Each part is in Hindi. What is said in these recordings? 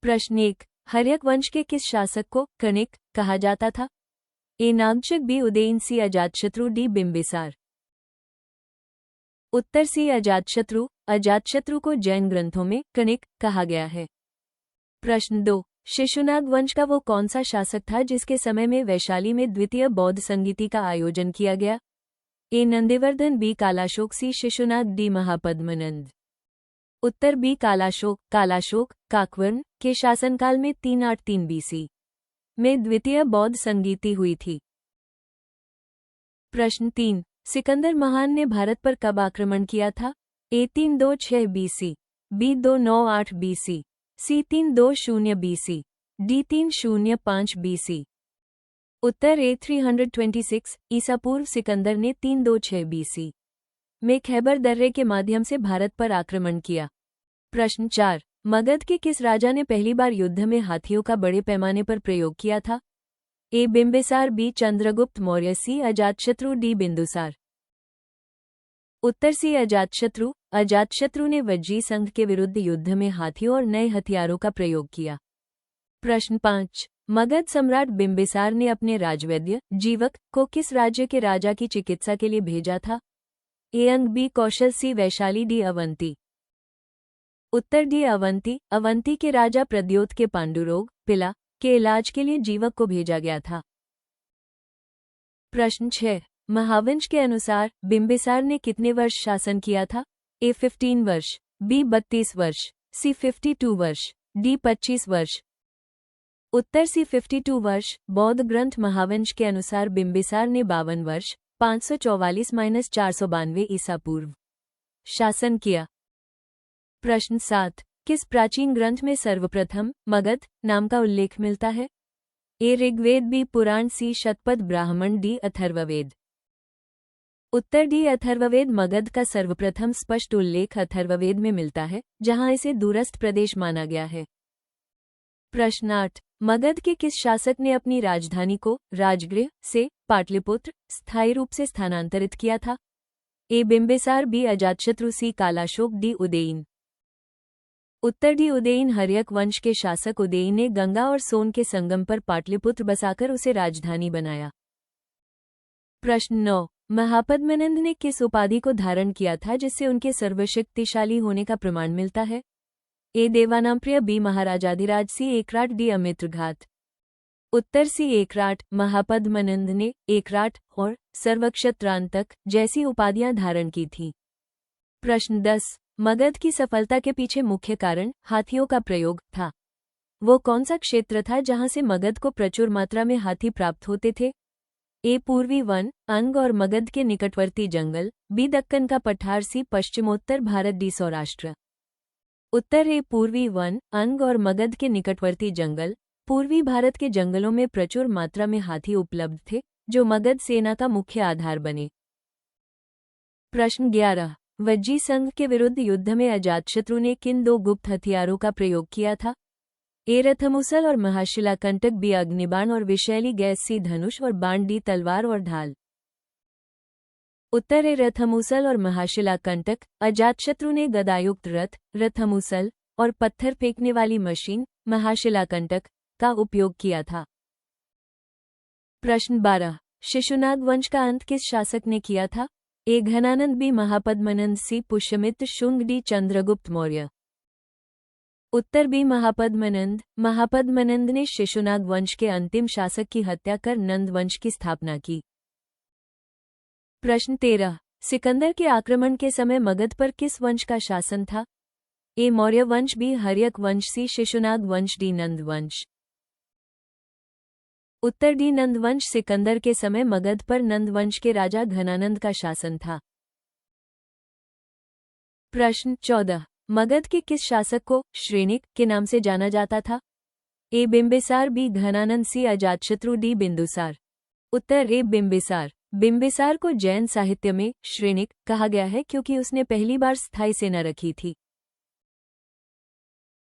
प्रश्न 1। हर्यक वंश के किस शासक को कणिक कहा जाता था? ए नागचक, बी उदयन, सी अजातशत्रु, डी बिंबिसार। उत्तर सी अजातशत्रु। अजातशत्रु को जैन ग्रंथों में कणिक कहा गया है। प्रश्न 2। शिशुनाग वंश का वो कौन सा शासक था जिसके समय में वैशाली में द्वितीय बौद्ध संगीति का आयोजन किया गया? ए नंदिवर्धन, बी कालाशोक, सी शिशुनाग, डी महापद्मनंद। उत्तर बी कालाशोक। कालाशोक काकवर्ण के शासनकाल में 383 BC में द्वितीय बौद्ध संगीति हुई थी। प्रश्न 3। सिकंदर महान ने भारत पर कब आक्रमण किया था? ए 326 BC, बी 298 BC, सी 320 BC, डी 305 BC। उत्तर ए 326 ईसा पूर्व। सिकंदर ने 326 BC में खैबर दर्रे के माध्यम से भारत पर आक्रमण किया। प्रश्न 4। मगध के किस राजा ने पहली बार युद्ध में हाथियों का बड़े पैमाने पर प्रयोग किया था? ए बिंबिसार, बी चंद्रगुप्त मौर्य, सी अजातशत्रु, डी बिंदुसार। उत्तर सी अजातशत्रु। अजातशत्रु ने वज्जी संघ के विरुद्ध युद्ध में हाथियों और नए हथियारों का प्रयोग किया। प्रश्न 5। मगध सम्राट बिंबिसार ने अपने राजवैद्य जीवक को किस राज्य के राजा की चिकित्सा के लिए भेजा था? ए अंग, बी कौशल, सी वैशाली, डी अवंती। उत्तर डी अवंती। अवंती के राजा प्रद्योत के पांडुरोग पिला के इलाज के लिए जीवक को भेजा गया था। प्रश्न 6। महावंश के अनुसार बिंबिसार ने कितने वर्ष शासन किया था? ए 15 वर्ष, बी 32 वर्ष, सी 52 वर्ष, डी 25 वर्ष। उत्तर सी 52 वर्ष। बौद्ध ग्रंथ महावंश के अनुसार बिंबिसार ने 52 वर्ष 544-492 ईसा पूर्व शासन किया। प्रश्न 7। किस प्राचीन ग्रंथ में सर्वप्रथम मगध नाम का उल्लेख मिलता है? ए ऋग्वेद, बी पुराण, सी शतपथ ब्राह्मण, डी अथर्ववेद। उत्तर डी अथर्ववेद। मगध का सर्वप्रथम स्पष्ट उल्लेख अथर्ववेद में मिलता है, जहां इसे दूरस्थ प्रदेश माना गया है। प्रश्न 8। मगध के किस शासक ने अपनी राजधानी को राजगृह से पाटलिपुत्र स्थायी रूप से स्थानांतरित किया था? ए बिंबिसार, बी अजातशत्रु, सी कालाशोक, डी उदयन। उत्तर डी उदयन। हर्यक वंश के शासक उदयन ने गंगा और सोन के संगम पर पाटलिपुत्र बसाकर उसे राजधानी बनाया। प्रश्न 9। महापद्मनंद ने किस उपाधि को धारण किया था जिससे उनके सर्वशक्तिशाली होने का प्रमाण मिलता है? ए देवानामप्रिय, बी महाराजाधिराज, सी एकराट, डी अमित्रघात। उत्तर सी एकराट। महापद्मनंद ने एकराट और सर्वक्षत्रांतक जैसी उपाधियां धारण की थीं। प्रश्न 10। मगध की सफलता के पीछे मुख्य कारण हाथियों का प्रयोग था। वो कौन सा क्षेत्र था जहां से मगध को प्रचुर मात्रा में हाथी प्राप्त होते थे? ए पूर्वी वन अंग और मगध के निकटवर्ती जंगल, बी दक्कन का पठार, सी पश्चिमोत्तर भारत, डी सौराष्ट्र। उत्तर ए पूर्वी वन अंग और मगध के निकटवर्ती जंगल। पूर्वी भारत के जंगलों में प्रचुर मात्रा में हाथी उपलब्ध थे, जो मगध सेना का मुख्य आधार बने। प्रश्न 11। वज्जी संघ के विरुद्ध युद्ध में अजातशत्रु ने किन 2 गुप्त हथियारों का प्रयोग किया था? ए रथमुसल और महाशिलाकंटक, बी अग्निबाण और विषैली गैस, सी धनुष और बाण, डी तलवार और ढाल। उत्तर ए रथमुसल और महाशिलाकंटक। अजातशत्रु ने गदायुक्त रथ, रथमुसल और पत्थर फेंकने वाली मशीन महाशिलाकंटक का उपयोग किया था। प्रश्न 12। शिशुनाग वंश का अंत किस शासक ने किया था? ए घनानंद, बी महापद्मनंद, सी पुष्यमित्र शुंग, डी चंद्रगुप्त मौर्य। उत्तर बी महापद्मनंद। महापद्मनंद ने शिशुनाग वंश के अंतिम शासक की हत्या कर नंद वंश की स्थापना की। प्रश्न 13। सिकंदर के आक्रमण के समय मगध पर किस वंश का शासन था? ए मौर्य वंश, बी हर्यक वंश, सी शिशुनाग वंश, डी नंद वंश। उत्तर डी नंद वंश। सिकंदर के समय मगध पर नंद वंश के राजा घनानंद का शासन था। प्रश्न 14। मगध के किस शासक को श्रेणिक के नाम से जाना जाता था? ए बिंबिसार, बी घनानंद, सी अजातशत्रु, डी बिंदुसार। उत्तर ए बिंबिसार। बिंबिसार को जैन साहित्य में श्रेणिक कहा गया है क्योंकि उसने पहली बार स्थायी सेना रखी थी।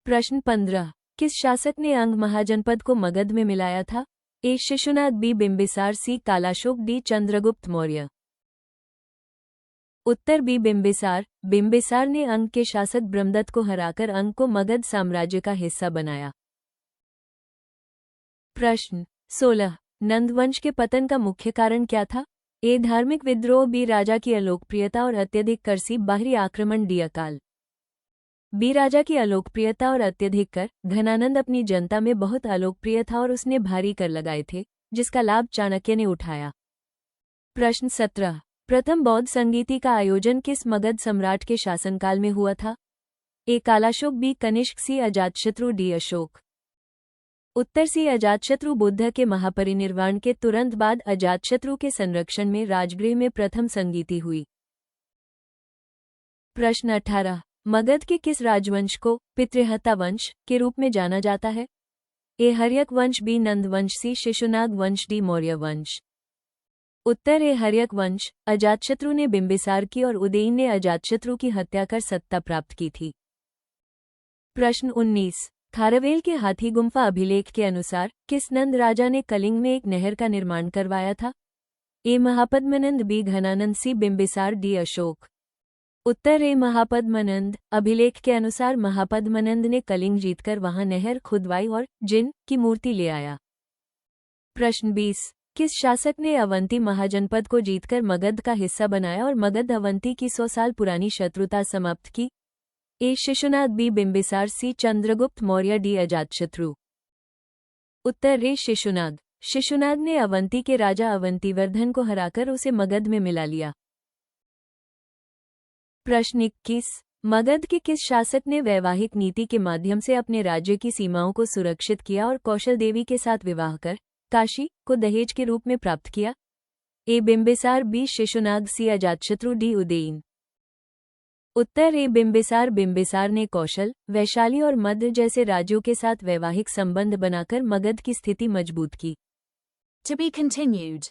प्रश्न 15। किस शासक ने अंग महाजनपद को मगध में मिलाया था? ए शिशुनाग, बी बिंबिसार, सी कालाशोक, डी चंद्रगुप्त मौर्य। उत्तर बी बिंबिसार। बिंबिसार ने अंग के शासक ब्रह्मदत्त को हराकर अंग को मगध साम्राज्य का हिस्सा बनाया। प्रश्न 16। नंदवंश के पतन का मुख्य कारण क्या था? ए धार्मिक विद्रोह, बी राजा की अलोकप्रियता और अत्यधिक कर, सी बाहरी आक्रमण, डी अकाल। बी राजा की अलोकप्रियता और अत्यधिक कर। घनानंद अपनी जनता में बहुत अलोकप्रिय था और उसने भारी कर लगाए थे, जिसका लाभ चाणक्य ने उठाया। प्रश्न 17। प्रथम बौद्ध संगीति का आयोजन किस मगध सम्राट के शासनकाल में हुआ था? ए कालाशोक, बी कनिष्क, सी अजातशत्रु, डी अशोक। उत्तर सी अजातशत्रु। बुद्ध के महापरिनिर्वाण के तुरंत बाद अजातशत्रु के संरक्षण में राजगृह में प्रथम संगीति हुई। प्रश्न 18। मगध के किस राजवंश को पितृहत्ता वंश के रूप में जाना जाता है? ए हर्यक वंश, बी नंद वंश, सी शिशुनाग वंश, डी मौर्य वंश। उत्तर ए हर्यक वंश। अजातशत्रु ने बिंबिसार की और उदयन ने अजातशत्रु की हत्या कर सत्ता प्राप्त की थी। प्रश्न 19। खारवेल के हाथी गुम्फा अभिलेख के अनुसार किस नंद राजा ने कलिंग में एक नहर का निर्माण करवाया था? ए महापद्मनंद, बी घनानंद, सी बिंबिसार, डी अशोक। उत्तर ए महापद्मनंद। अभिलेख के अनुसार महापद्मनंद ने कलिंग जीतकर वहां नहर खुदवाई और जिन की मूर्ति ले आया। प्रश्न 20। किस शासक ने अवंती महाजनपद को जीतकर मगध का हिस्सा बनाया और मगध अवंती की 100 साल पुरानी शत्रुता समाप्त की? ए शिशुनाग, बी बिंबिसार, सी चंद्रगुप्त मौर्य, डी अजातशत्रु। उत्तर ए शिशुनाग। शिशुनाग ने अवंती के राजा अवंतीवर्धन को हराकर उसे मगध में मिला लिया। प्रश्न 21। मगध के किस शासक ने वैवाहिक नीति के माध्यम से अपने राज्य की सीमाओं को सुरक्षित किया और कौशल देवी के साथ विवाह कर काशी को दहेज के रूप में प्राप्त किया? ए बिंबिसार, बी शिशुनाग, सी अजातशत्रु, डी उदयन। उत्तर ए बिंबिसार। बिंबिसार ने कौशल, वैशाली और मद्र जैसे राज्यों के साथ वैवाहिक संबंध बनाकर मगध की स्थिति मजबूत की। To be continued.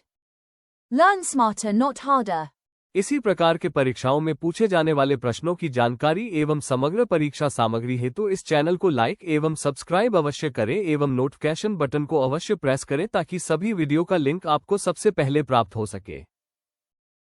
Learn smarter, not harder. इसी प्रकार के परीक्षाओं में पूछे जाने वाले प्रश्नों की जानकारी एवं समग्र परीक्षा सामग्री हेतु इस चैनल को लाइक एवं सब्सक्राइब अवश्य करें एवं नोटिफिकेशन बटन को अवश्य प्रेस करें ताकि सभी वीडियो का लिंक आपको सबसे पहले प्राप्त हो सके।